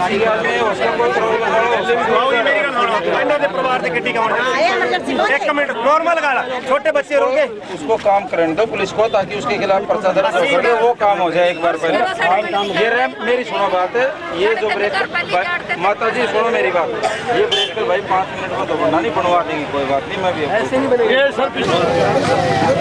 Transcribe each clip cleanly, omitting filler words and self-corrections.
उसका कोई प्रॉब्लम एक मिनट नॉर्मल गाड़ा, छोटे बच्चे रोके, उसको काम करने दो पुलिस को, ताकि उसके खिलाफ पर्चा दर्ज हो सके, वो काम हो जाए एक बार पहले। ये रैंप, मेरी सुनो बात है, ये जो ब्रेक, माता जी सुनो मेरी बात, ये ब्रेक कर भाई 5 मिनट में तो बनना नहीं, बनवा देंगे, कोई बात नहीं, मैं भी।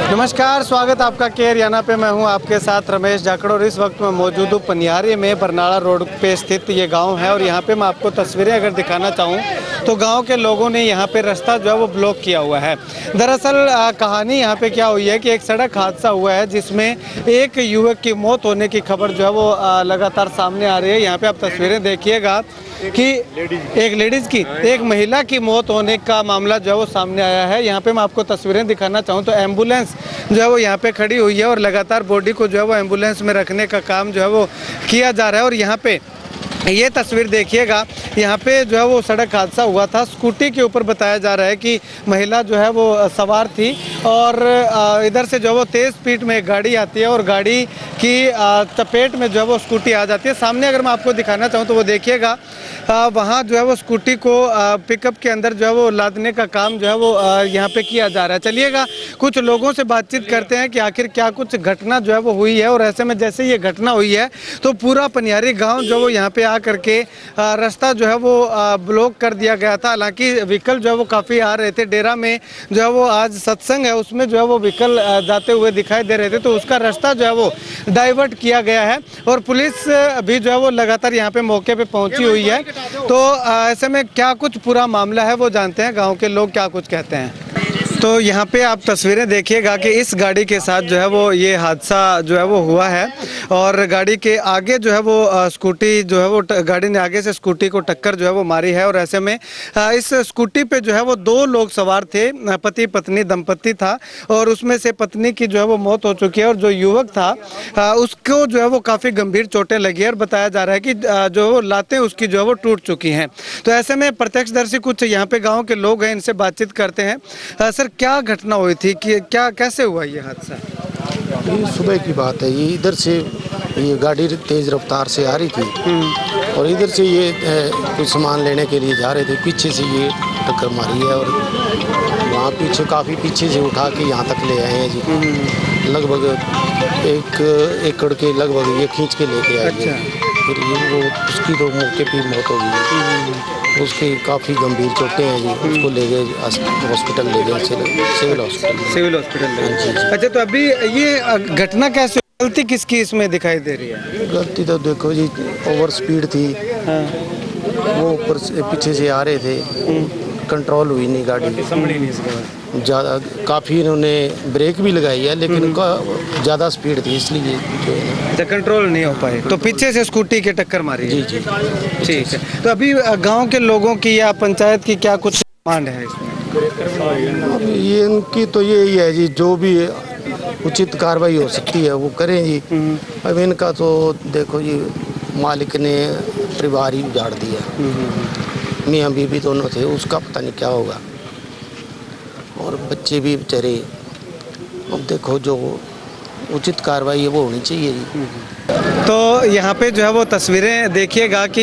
नमस्कार, स्वागत आपका के हरियाणा पे। मैं हूं आपके साथ रमेश जाखड़ और इस वक्त मैं मौजूद हूं पनियारी में, बरनाला रोड पे स्थित ये गांव है। और यहां पे मैं आपको तस्वीरें अगर दिखाना चाहूं तो गांव के लोगों ने यहां पे रास्ता जो है वो ब्लॉक किया हुआ है। दरअसल कहानी यहां पे क्या हुई है कि एक सड़क हादसा हुआ है जिसमें एक युवक की मौत होने की खबर जो है वो लगातार सामने आ रही है। यहाँ पे आप तस्वीरें देखिएगा कि एक लेडीज़ की, एक महिला की मौत होने का मामला जो है वो सामने आया है। यहाँ पे मैं आपको तस्वीरें दिखाना चाहूँ तो एम्बुलेंस जो है वो यहाँ पे खड़ी हुई है और लगातार बॉडी को जो है वो एम्बुलेंस में रखने का काम जो है वो किया जा रहा है। और यहाँ पे ये तस्वीर देखिएगा, यहाँ पे जो है वो सड़क हादसा हुआ था। स्कूटी के ऊपर बताया जा रहा है कि महिला जो है वो सवार थी और इधर से जो है वो तेज़ स्पीड में एक गाड़ी आती है और गाड़ी की चपेट में जो है वो स्कूटी आ जाती है। सामने अगर मैं आपको दिखाना चाहूँ तो वो देखिएगा, वहाँ जो है वो स्कूटी को पिकअप के अंदर जो है वो लादने का काम जो है वो यहाँ पे किया जा रहा है। चलिएगा कुछ लोगों से बातचीत करते हैं कि आखिर क्या कुछ घटना जो है वो हुई है। और ऐसे में जैसे ये घटना हुई है तो पूरा पनियारी गाँव जो वो यहाँ पे करके रास्ता जो है वो ब्लॉक कर दिया गया था। हालांकि व्हीकल जो है वो काफ़ी आ रहे थे। डेरा में जो है वो आज सत्संग है, उसमें जो है वो व्हीकल जाते हुए दिखाई दे रहे थे, तो उसका रास्ता जो है वो डाइवर्ट किया गया है। और पुलिस भी जो है वो लगातार यहाँ पे मौके पे पहुंची हुई है। तो ऐसे में क्या कुछ पूरा मामला है वो जानते हैं, गाँव के लोग क्या कुछ कहते हैं। तो यहाँ पे आप तस्वीरें देखिएगा कि इस गाड़ी के साथ जो है वो ये हादसा जो है वो हुआ है और गाड़ी के आगे जो है वो स्कूटी जो है वो गाड़ी ने आगे से स्कूटी को टक्कर जो है वो मारी है। और ऐसे में इस स्कूटी पे जो है वो 2 लोग सवार थे, पति पत्नी दंपत्ति था और उसमें से पत्नी की जो है वो मौत हो चुकी है और जो युवक था उसको जो है वो काफ़ी गंभीर चोटें लगी है और बताया जा रहा है कि जो लातें उसकी जो है वो टूट चुकी हैं। तो ऐसे में प्रत्यक्षदर्शी कुछ यहाँ पे गाँव के लोग हैं, इनसे बातचीत करते हैं। सर, क्या घटना हुई थी कि क्या कैसे हुआ ये हादसा? ये सुबह की बात है। ये इधर से ये गाड़ी तेज़ रफ्तार से आ रही थी और इधर से ये कुछ सामान लेने के लिए जा रहे थे। पीछे से ये टक्कर मारी है और वहाँ पीछे काफ़ी पीछे से उठा के यहाँ तक ले आए हैं जी। लगभग 1 एकड़ के लगभग ये खींच के लेके आए। अच्छा। फिर ये वो उसकी तो मौके पर मौत हो गई। उसके काफ़ी गंभीर चोटें हैं जी। उसको ले गए हॉस्पिटल, ले गए सिविल हॉस्पिटल ले गए। अच्छा, तो अभी ये घटना कैसे, गलती किसकी इसमें दिखाई दे रही है? गलती तो देखो जी, ओवर स्पीड थी। हाँ। वो ऊपर से पीछे से आ रहे थे, कंट्रोल हुई नहीं गाड़ी, संभली नहीं इसके बाद। ज़्यादा काफ़ी इन्होंने ब्रेक भी लगाई है लेकिन ज़्यादा स्पीड थी इसलिए जो है ना कंट्रोल नहीं हो पाए, तो पीछे से स्कूटी के टक्कर मारी। जी जी, ठीक है। तो अभी गांव के लोगों की या पंचायत की क्या कुछ डिमांड है इसमें? अब ये इनकी तो यही है जी, जो भी उचित कार्रवाई हो सकती है वो करें जी। अब इनका तो देखो जी, मालिक ने परिवार ही उजाड़ दिया। मियाँ बीवी दोनों थे, उसका पता नहीं क्या होगा और बच्चे भी बेचारे। अब देखो जो उचित कार्रवाई है वो होनी चाहिए जी। तो यहाँ पे जो है वो तस्वीरें देखिएगा कि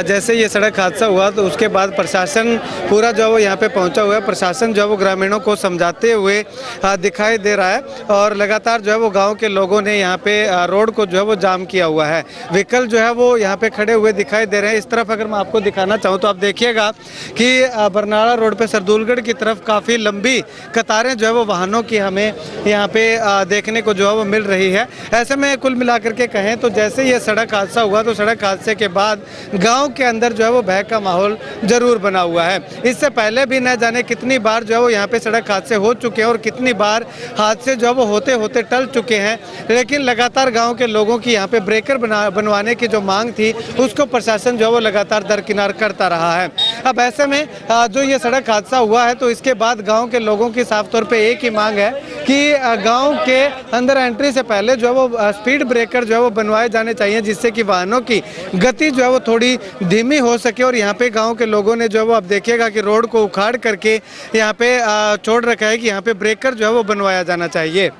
जैसे ये सड़क हादसा हुआ तो उसके बाद प्रशासन पूरा जो है वो यहाँ पे पहुँचा हुआ है। प्रशासन जो है वो ग्रामीणों को समझाते हुए दिखाई दे रहा है और लगातार जो है वो गांव के लोगों ने यहाँ पे रोड को जो है वो जाम किया हुआ है। व्हीकल जो है वो यहाँ पे खड़े हुए दिखाई दे रहे हैं। इस तरफ अगर मैं आपको दिखाना चाहूँ तो आप देखिएगा कि बरनाला रोड पर सरदूलगढ़ की तरफ काफ़ी लंबी कतारें जो है वो वाहनों की हमें यहाँ पे देखने को जो है वो मिल रही है। ऐसे में कुल मिलाकर के कहें तो जैसे ये सड़क हादसा हुआ तो सड़क हादसे के बाद गांव के अंदर जो है वो भय का माहौल जरूर बना हुआ है। इससे पहले भी न जाने कितनी बार जो है वो यहाँ पे सड़क हादसे हो चुके हैं और कितनी बार हादसे जो है वो होते होते टल चुके हैं, लेकिन लगातार गांव के लोगों की यहाँ पे ब्रेकर बनवाने की जो मांग थी उसको प्रशासन जो है वो लगातार दरकिनार करता रहा है। अब ऐसे में जो ये सड़क हादसा हुआ है तो इसके बाद गाँव के लोगों की साफ तौर पर एक ही मांग है कि गाँव के अंदर एंट्री से पहले जो है वो स्पीड ब्रेकर जो है वो बनवाए जाने चाहिए, जिससे कि वाहनों की गति जो है वो थोड़ी धीमी हो सके। और यहाँ पे गांव के लोगों ने जो है वो अब देखिएगा कि रोड को उखाड़ करके यहाँ पे छोड़ रखा है कि यहाँ पे ब्रेकर जो है वो बनवाया जाना चाहिए।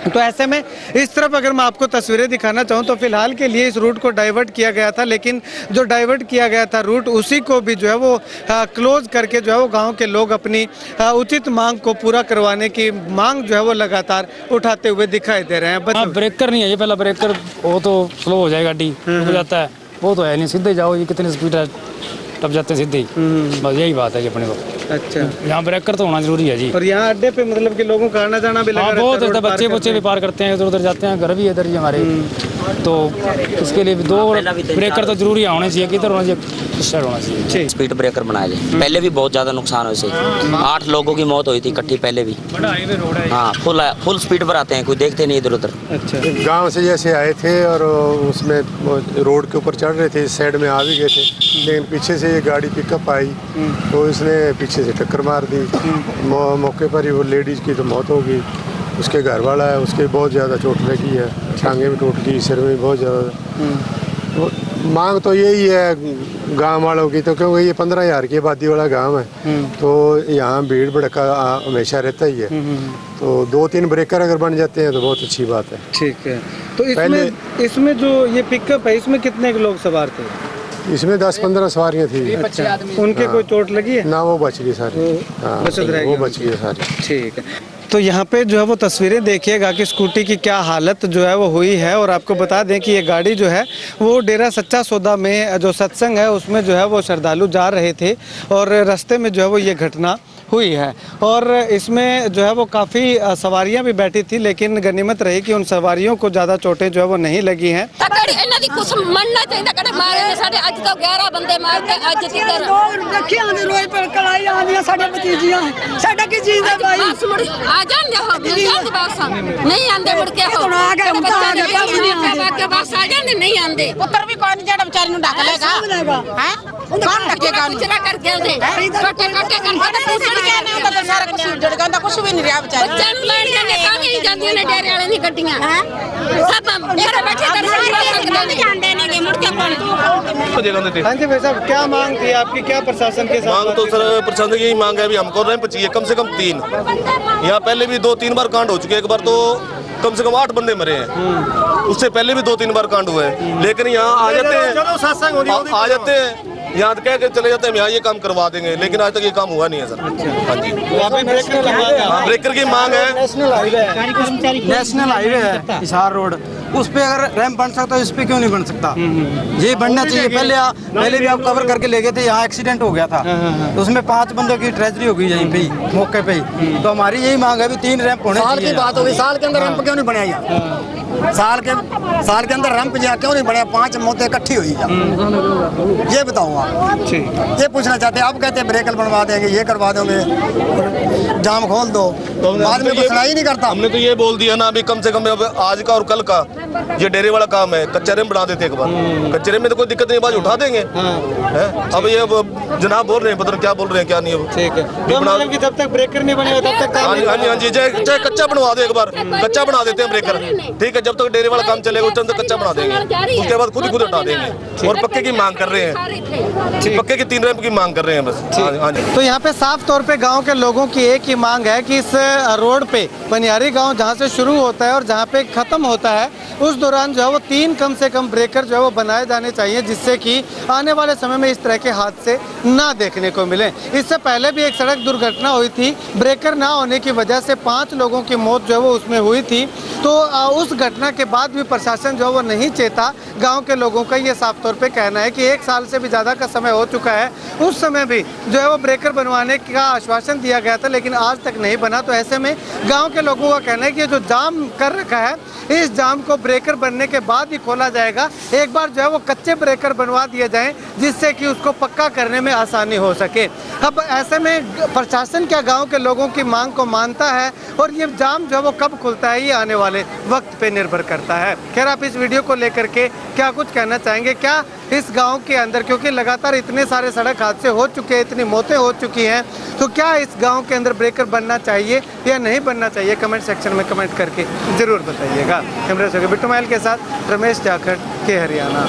तो ऐसे में इस तरफ अगर मैं आपको तस्वीरें दिखाना चाहूँ तो फिलहाल के लिए इस रूट को डाइवर्ट किया गया था, लेकिन जो डाइवर्ट किया गया था रूट उसी को भी जो है वो क्लोज करके जो है वो गांव के लोग अपनी उचित मांग को पूरा करवाने की मांग जो है वो लगातार उठाते हुए दिखाई दे रहे हैं। ब्रेकर नहीं है, ये पहला ब्रेकर वो तो स्लो हो जाएगा, गाड़ी रुक जाता है, वो तो है नहीं, सीधे जाओ, ये कितनी स्पीड है, टप जाते हैं सीधे ही, बस यही बात है कि अपने को। अच्छा, यहाँ ब्रेकर तो होना जरूरी है जी। और यहाँ अड्डे पे मतलब कि लोगों का आना जाना भी लगा रहता है, बहुत होता है, बच्चे बच्चे भी पार करते हैं, इधर उधर जाते हैं, घर भी इधर ही हमारे, तो इसके लिए 2 ब्रेकर तो जरूरी होने चाहिए, किधर होना चाहिए, इस साइड होना चाहिए। स्पीड ब्रेकर बनाए जाए, पहले भी बहुत ज्यादा नुकसान हुए से 8 लोगों की मौत हुई थी इकट्ठी पहले भी। बड़ा हाईवे रोड है। हाँ, फुल स्पीड पर आते हैं, कोई देखते नहीं इधर उधर। अच्छा, गांव से जैसे आए थे और उसमें रोड के ऊपर चढ़ रहे थे, इस साइड में आ भी गए थे, लेकिन पीछे से ये गाड़ी पिकअप आई तो इसने पीछे से टक्कर मार दी। मौके पर ही वो लेडीज़ की तो मौत हो गई, उसके घर वाला है उसके बहुत ज़्यादा चोट लगी है, टांगे भी टूट गई, सिर में बहुत ज़्यादा। मांग तो यही है गांव वालों की, तो क्योंकि ये 15,000 की आबादी वाला गांव है, तो यहाँ भीड़ भड़का हमेशा रहता ही है, तो 2-3 ब्रेकर अगर बन जाते हैं तो बहुत अच्छी बात है। ठीक है। तो इसमें जो ये पिकअप है इसमें कितने लोग सवार थे? इसमें 10-15 सवारियाँ थी। अच्छा, उनके कोई चोट लगी है? ना, वो बच गई सारी, वो बच गई सारी। ठीक है। तो यहाँ पे जो है वो तस्वीरें देखिएगा कि स्कूटी की क्या हालत जो है वो हुई है। और आपको बता दें कि ये गाड़ी जो है वो डेरा सच्चा सौदा में जो सत्संग है उसमें जो है वो श्रद्धालु जा रहे थे और रास्ते में जो है वो ये घटना हुई है। और इसमें जो है वो काफ़ी सवारियां भी बैठी थी, लेकिन गनीमत रही कि उन सवारियों को ज़्यादा चोटें जो है वो नहीं लगी हैं। कुछ भी नहीं रहा हाँ जी भाई साहब, क्या मांग थी आपकी, क्या प्रशासन के साथ? मांग तो सर प्रशासन की यही मांग है, अभी हमको रैंप चाहिए कम से कम 3। यहाँ पहले भी 2-3 बार कांड हो चुके हैं, एक बार तो कम से कम 8 बंदे मरे हैं, उससे पहले भी 2-3 बार कांड हुए हैं, लेकिन यहाँ आ जाते हैं यहाँ कह के चले जाते हैं यहाँ ये काम करवा देंगे, लेकिन आज तक ये काम हुआ नहीं है सर। हाँ जी, ब्रेकर की मांग है। नेशनल हाईवे है हिसार रोड, उस पे अगर रैंप बन सकता है, इस पे क्यों नहीं बन सकता? ये बनना चाहिए। पहले भी आप कवर करके ले गए थे, यहाँ एक्सीडेंट हो गया था, तो उसमें 5 बंदों की ट्रेजेडी हो गई यहीं पे ही, मौके पे ही। तो हमारी यही मांग है, 3 रैंप होने चाहिए। साल की बात होगी, साल के अंदर रैंप क्यों नहीं बनाया? साल के अंदर रैंप क्यों नहीं बनाया? 5 मौतें इकट्ठी हुई, ये बताओ आप। ये पूछना चाहते हैं। आप कहते हैं ब्रेकर बनवा देंगे, ये करवा दोगे, जाम खोल दो, बाद में कुछ सुनाई नहीं करता। हमने तो ये बोल दिया ना, अभी कम से कम आज का और कल का ये डेरे वाला काम है, कच्चे रेम बना देते एक बार, कच्चे रेम में तो कोई दिक्कत नहीं, बाज उठा देंगे। अब ये जनाब बोल रहे हैं, पता नहीं क्या बोल रहे हैं क्या नहीं। ठीक है, तो मतलब कि जब तक ब्रेकर नहीं बनेगा तब तक हाँ जी, चाहे कच्चा बनवा दे, एक बार कच्चा बना देते हैं ब्रेकर, ठीक है, जब तक डेरे वाला काम चलेगा उस टाइम तक कच्चा बना देंगे, उसके बाद खुद ही खुद हटा देंगे। और पक्के की मांग कर रहे हैं, पक्के की 3 रैंप की मांग कर रहे हैं बस। हाँ जी। तो यहाँ पे साफ तौर पे गांव के लोगों की एक ही मांग है कि इस रोड पे पनियारी गांव जहाँ से शुरू होता है और जहाँ पे खत्म होता है, उस दौरान जो है वो 3 कम से कम ब्रेकर जो है वो बनाए जाने चाहिए, जिससे कि आने वाले समय में इस तरह के हादसे ना देखने को मिले। इससे पहले भी एक सड़क दुर्घटना हुई थी, ब्रेकर ना होने की वजह से 5 लोगों की मौत जो है वो उसमें हुई थी। तो उस घटना के बाद भी प्रशासन जो है वो नहीं चेता। गांव के लोगों का ये साफ तौर पे कहना है कि 1 साल से भी ज़्यादा का समय हो चुका है, उस समय भी जो है वो ब्रेकर बनवाने का आश्वासन दिया गया था, लेकिन आज तक नहीं बना। तो ऐसे में गांव के लोगों का कहना है कि जो जाम कर रखा है, इस जाम को ब्रेकर बनने के बाद ही खोला जाएगा। एक बार जो है वो कच्चे ब्रेकर बनवा दिए जाएं, जिससे कि उसको पक्का करने में आसानी हो सके। अब ऐसे में प्रशासन क्या गांव के लोगों की मांग को मानता है, और ये जाम जो है वो कब खुलता है, ये आने वाले वक्त पे निर्भर करता है। खैर, आप इस वीडियो को लेकर के क्या कुछ कहना चाहेंगे? क्या इस गांव के अंदर, क्योंकि लगातार इतने सारे सड़क हादसे हो चुके हैं, इतनी मौतें हो चुकी हैं, तो क्या इस गांव के अंदर ब्रेकर बनना चाहिए या नहीं बनना चाहिए? कमेंट सेक्शन में कमेंट करके जरूर बताइएगा। कैमरा से बिट्टू महल के साथ रमेश जाखड़ के हरियाणा।